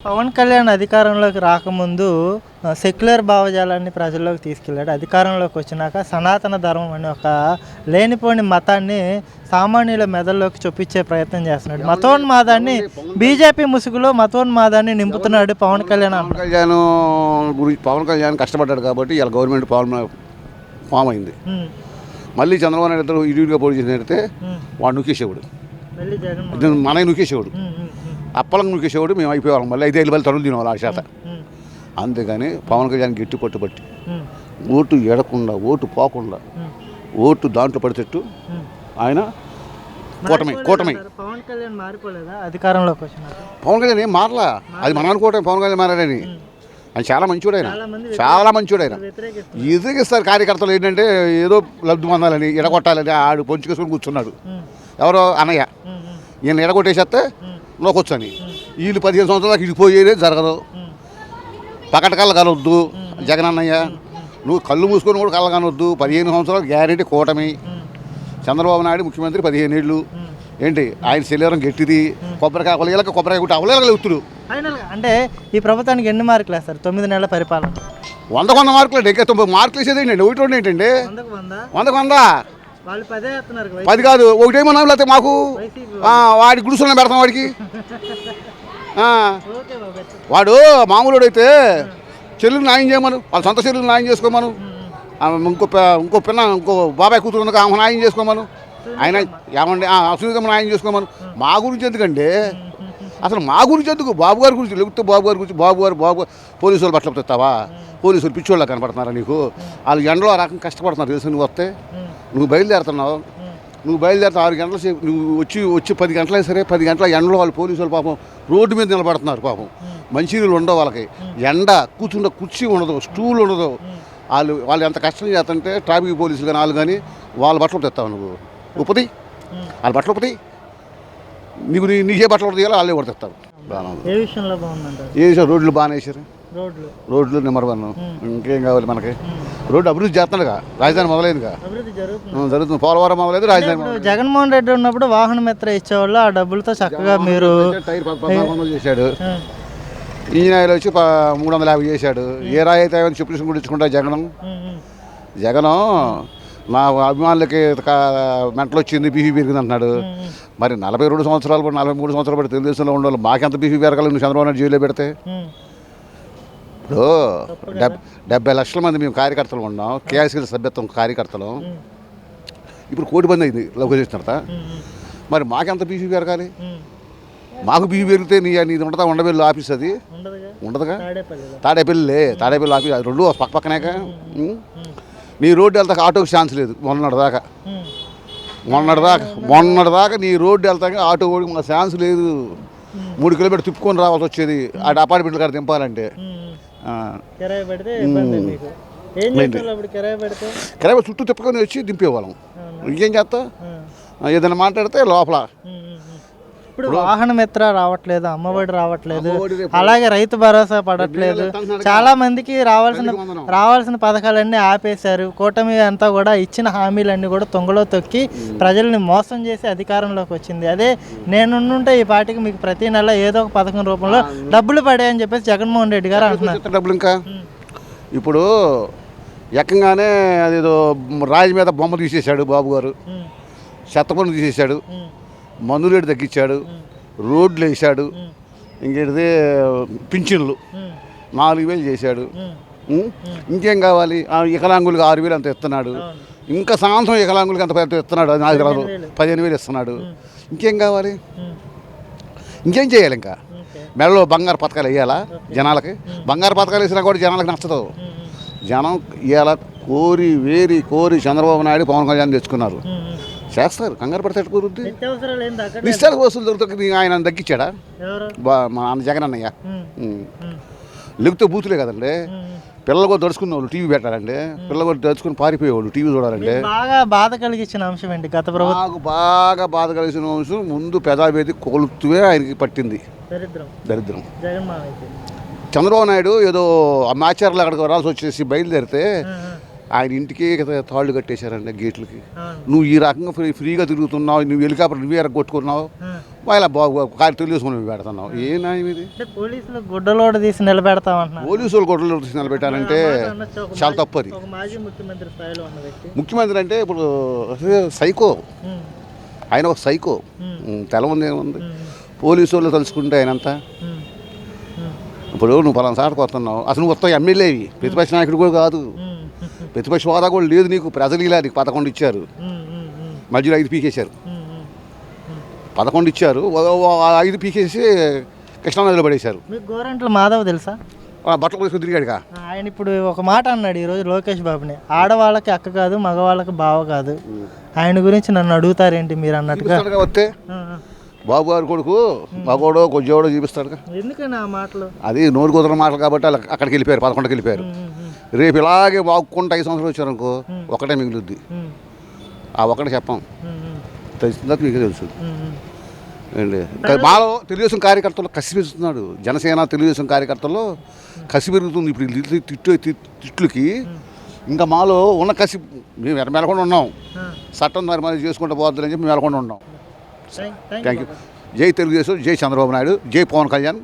పవన్ కళ్యాణ్ అధికారంలోకి రాకముందు సెక్యులర్ భావజాలాన్ని ప్రజల్లోకి తీసుకెళ్ళాడు. అధికారంలోకి వచ్చినాక సనాతన ధర్మం అనే ఒక లేనిపోని మతాన్ని సామాన్యుల మెదల్లోకి చొప్పించే ప్రయత్నం చేస్తున్నాడు. మతోన్మాదాన్ని బీజేపీ ముసుగులో మతోన్మాదాన్ని నింపుతున్నాడు పవన్ కళ్యాణ్. పవన్ కళ్యాణ్ కష్టపడ్డాడు కాబట్టి ఇలా గవర్నమెంట్ ఫామ్ అయింది. మళ్ళీ చంద్రబాబు నాయుడు ఇద్దరు ఇరువుగా పోటీ చేసినట్టే వాడు నూకేసేవాడు, మనకి నూకేసేవాడు, అప్పలంగా నూకేసేవాడు. మేము అయిపోయేవాళ్ళం. మళ్ళీ 5 ఏళ్ళు తరుణ్ తినేవాళ్ళు ఆ శాతం. అంతేగాని పవన్ కళ్యాణ్ గట్టి పట్టుబట్టి ఓటు ఎడకుండా, ఓటు పోకుండా, ఓటు దాంట్లో పడితేట్టు ఆయన కూటమి పవన్ కళ్యాణ్ మారిపోలేదా అధికారంలోకి వచ్చిన? పవన్ కళ్యాణ్ ఏం మారలా. అది మనం అనుకోవటం పవన్ కళ్యాణ్ మారాడని. ఆయన చాలా మంచివాడు, ఆయన చాలా మంచివాడు. ఆయన ఎదిగిస్తారు కార్యకర్తలు ఏంటంటే ఏదో లబ్ధి పొందాలని, ఎడగొట్టాలని ఆడు పొంచుకేసుకొని కూర్చున్నాడు. ఎవరో అన్నయ్య ఈయన ఎడగొట్టేసేస్తే లోకొచ్చని వీళ్ళు 15 సంవత్సరాల దాకా ఇడిపోయేదే జరగదు. పకట కళ్ళ కలవద్దు జగన్ అన్నయ్య, నువ్వు కళ్ళు మూసుకొని కూడా కళ్ళ కనవద్దు. 15 సంవత్సరాలు గ్యారెంటీ కూటమి. చంద్రబాబు నాయుడు ముఖ్యమంత్రి 15 ఏళ్ళు. ఏంటి ఆయన శరీరం గట్టిది. కొబ్బరికాయ కొలగలక కొబ్బరికాయ కొట్టి అవలేగలు ఎత్తుడు. అంటే ఈ ప్రభుత్వానికి ఎన్ని మార్కులు వేస్తారు? 9 నెలల పరిపాలన 100 మార్కులు. 90 మార్కులు వేసేది ఏంటండి? ఒకటి ఏంటండి 100 10 కాదు, ఒకటేమన్నా లేకపోతే మాకు వాడి గుడిసెల్లో పెడతాం. వాడికి వాడు మామూలుడు అయితే చెల్లుని న్యాయం చేయమను, వాళ్ళ సొంత చెల్లుని న్యాయం చేసుకోమను. ఇంకో బాబాయ్ కూతురు ఉంది, ఆమె న్యాయం చేసుకోమను. ఆయన ఏమండి అసలు న్యాయం చేసుకోమను. మా గురించి ఎందుకండి? అసలు మా గురించి ఎందుకు? బాబు గారి గురించి లేకపోతే బాబు గారు పోలీసు వాళ్ళు బట్టలు తెస్తావా? పోలీసులు పిచ్చోళ్ళ కనపడుతున్నారా నీకు? వాళ్ళు ఎండలో ఆ రకం కష్టపడుతున్నారు తెలుసు. నువ్వు వస్తే నువ్వు బయలుదేరుతున్నావు, 6 గంటల సేపు నువ్వు వచ్చి 10 గంటలైనా సరే 10 గంటల ఎండలో వాళ్ళు పోలీసు వాళ్ళు పాపం రోడ్డు మీద నిలబడుతున్నారు. పాపం మంచినీళ్ళు ఉండవు వాళ్ళకి, ఎండ కూర్చుంటే కుర్చీ ఉండదు, స్టూల్ ఉండదు. వాళ్ళు ఎంత కష్టం చేస్తుంటే ట్రాఫిక్ పోలీసులు కానీ వాళ్ళు కానీ వాళ్ళ బట్టలు తెస్తావు. నువ్వు ఉపతి వాళ్ళ బట్టలు ఉపతి నీకే బట్టలు తీయాలి, వాళ్ళే కూడా తెస్తారు. ఏ విషయంలో బాగుందంటారు? ఏ విషయం? రోడ్లు బాగానే వేసారు. రోడ్లు నెంబర్ 1. ఇంకేం కావాలి మనకి? రోడ్డు అభివృద్ధి చేస్తున్నాడుగా, రాజధాని మొదలైందిగా, జరుగుతుంది. పోలవరం మొదలైంది, రాజధాని. జగన్మోహన్ రెడ్డి ఉన్నప్పుడు వాహన మిత్ర ఇచ్చేవాళ్ళు. ఆ డబ్బులతో చక్కగా మీరు టైర్ 1400 చేశాడు. ఇంజిన్ ఆయిల్ వచ్చి 350 చేశాడు. ఏ రాయి అయితే చెప్పులు గుడించుకుంటా జగన్ నా అభిమానులకి మెంటలు వచ్చింది, బీపీ పెరిగింది అంటున్నాడు. మరి 42 సంవత్సరాలు 43 సంవత్సరాలు పడి తెలుగుదేశంలో ఉండాలి, మాకెంత బీపీ పెరగాలి? నువ్వు చంద్రబాబు నాయుడు జైల్లో పెడితే. ఇప్పుడు 70 లక్షల మంది మేము కార్యకర్తలు ఉన్నాం, కేఎస్సీ సభ్యత్వం కార్యకర్తలు. ఇప్పుడు 1 కోటి మంది అయింది లోకేష్ తర్వాత. మరి మాకెంత బీపీ పెరగాలి? మాకు బీపీ పెరిగితే నీది ఉండదా? ఉండబెల్లి ఆఫీస్ అది ఉండదుగా. తాడేపల్లి ఆఫీస్ అది 2 పక్కనేక. నీ రోడ్డు వెళ్తాక ఆటోకి ఛాన్స్ లేదు. మొన్నటిదాకా నీ రోడ్డు వెళ్తాక ఆటో ఓడికి మా ఛాన్స్ లేదు. 3 కిలోమీటర్ తిప్పుకొని రావాల్సి వచ్చేది ఆ అపార్ట్మెంట్ కాడ దింపాలంటే. కిరాయి చుట్టూ తిప్పుకొని వచ్చి దింపేవాళ్ళం. ఇంకేం చేస్తా? ఏదైనా మాట్లాడితే లోపల. ఇప్పుడు వాహన మిత్ర రావట్లేదు, అమ్మఒడి రావట్లేదు, అలాగే రైతు భరోసా పడట్లేదు. చాలా మందికి రావాల్సిన పథకాలన్నీ ఆపేశారు. కూటమి అంతా కూడా ఇచ్చిన హామీలన్నీ కూడా తొంగలో తొక్కి ప్రజల్ని మోసం చేసి అధికారంలోకి వచ్చింది. అదే నేనుంటే ఈ పార్టీకి మీకు ప్రతి నెల ఏదో ఒక పథకం రూపంలో డబ్బులు పడాయని చెప్పేసి జగన్మోహన్ రెడ్డి గారు అంటున్నారు. డబ్బులు ఇంకా ఇప్పుడు ఎక్కంగానే అదేదో రాజు మీద బొమ్మ తీసేశాడు బాబు గారు, చెత్త పన్ను తీసేశాడు, మందు రేటు తగ్గించాడు, రోడ్లు వేసాడు, ఇంకేంటిది పింఛన్లు 4000 చేశాడు. ఇంకేం కావాలి? వికలాంగులకు 6000 అంత ఇస్తున్నాడు. ఇంకా సాయంత్రం వికలాంగులకి అంత పెద్ద ఇస్తున్నాడు. అది నాకు రాదు, 15,000 ఇస్తున్నాడు. ఇంకేం కావాలి? ఇంకేం చేయాలి? ఇంకా మెడలో బంగారు పథకాలు వేయాలా జనాలకి? బంగారు పథకాలు వేసినా కూడా జనాలకు నచ్చదు. జనం ఇవాళ కోరి చంద్రబాబు నాయుడు పవన్ కళ్యాణ్ తెచ్చుకున్నారు. చేస్తారు, కంగారు పడితే కుదురుద్ది. నిశ్చల వస్తువులు దొరుకుతుంది. ఆయన తగ్గించాడా? మా నాన్న జగన్ అన్నయ్య. లేకపోతే బూతులే కదండి. పిల్లలు కూడా దడుచుకున్న వాళ్ళు టీవీ పెట్టాలండి, పిల్లలు కూడా దడుచుకుని పారిపోయేవాళ్ళు టీవీ చూడాలంటే. బాగా బాధ కలిగించిన అంశం ఏంటి గత ప్రభుత్వం? నాకు బాగా బాధ కలిగిన అంశం ముందు పెదాబేది కొలుతువే ఆయనకి పట్టింది దరిద్రం. చంద్రబాబు నాయుడు ఏదో ఆచారాలు అక్కడికి రాల్సి వచ్చేసి బయలుదేరితే ఆయన ఇంటికి తాళ్ళు కట్టేశారండి గేట్లకి. అవును. నువ్వు ఈ రకంగా ఫ్రీగా తిరుగుతున్నావు, నువ్వు హెలికాప్టర్ నువ్వే కొట్టుకున్నావు, వాళ్ళ బాబు కారు తెలుసుకుని పెడుతున్నావు. ఏ న్యాయం ఇది? అంటే పోలీసులు గుడ్డలోడ తీసి నిలబెడతామంటున్నారు. పోలీసులు గొడవలు నిలబెట్టారంటే అనొచ్చు, ఒక చాలా తప్పు అది. ఒక మాజీ ముఖ్యమంత్రి స్థాయిలో ఉన్న వ్యక్తి. ముఖ్యమంత్రి అంటే ఇప్పుడు సైకో, ఉమ్, ఆయన ఒక సైకో. ఉమ్, తెలవంది ఏముంది? ఉమ్, పోలీసు వాళ్ళు తలుచుకుంటే ఆయనంతా. ఉమ్, ఉమ్, ఇప్పుడు నువ్వు పలానా సాటికి వస్తున్నావు, అసలు నువ్వు మొత్తం ఎమ్మెల్యేవి, ప్రతిపక్ష నాయకుడు కూడా కాదు, ఉమ్, ప్రతిపక్ష హోదా కూడా లేదు నీకు. ప్రజలు ఇలా నీకు 11 ఇచ్చారు, ఉమ్, ఉమ్, ఉమ్, మధ్యలో 5 పీకేశారు. ఉమ్, ఉమ్, ఉమ్. 11 ఇచ్చారు, 5 పీకేసి కృష్ణానదిలో పడేశారు. మీకు గోరంట్ల మాధవ్ తెలుసా? బట్టలు వేసుకుని తిరిగాడుగా. ఆయన ఇప్పుడు ఒక మాట అన్నాడు ఈరోజు లోకేష్ బాబుని, ఆడవాళ్ళకి అక్క కాదు మగవాళ్ళకి బావ కాదు. ఆయన గురించి నన్ను అడుగుతారేంటి మీరు అన్నట్టుగా. చూపిస్తాడుగా వస్తే ఆ, ఆ. బాబు గారు కొడుకు మగోడో కొద్దివాడో చూపిస్తాడుగా. ఎందుకని ఆ మాటలు? అది నోరు కుదరని మాటలు కాబట్టి వాళ్ళు అక్కడికి వెళ్ళిపోయారు, 11కి వెళ్ళిపోయారు. ఉమ్, ఉమ్, రేపు ఇలాగే వాక్కుంటూ 5 సంవత్సరాలు వచ్చారనుకో, ఒకటే మిగులుద్ది. ఉమ్, ఆ ఒకటి చెప్పాం, ఉమ్, ఉమ్, తెలిసిందా మీకే తెలుసు ఉమ్, ఉమ్. ఏంటి. మాలో తెలుగుదేశం కార్యకర్తలు కసి పెరుగుతున్నాడు. జనసేన తెలుగుదేశం కార్యకర్తల్లో కసి పెరుగుతుంది. ఇప్పుడు వీళ్ళు తిట్లుకి ఇంకా మాలో ఉన్న కసి మేము మెలకుండా ఉన్నాం. చట్టం దాని మరి చేసుకుంటూ పోద్దులని చెప్పి మెలకుండా ఉన్నాం. Thank you. Thank you. జై తెలుగుదేశం, జై చంద్రబాబు నాయుడు, జై పవన్ కళ్యాణ్.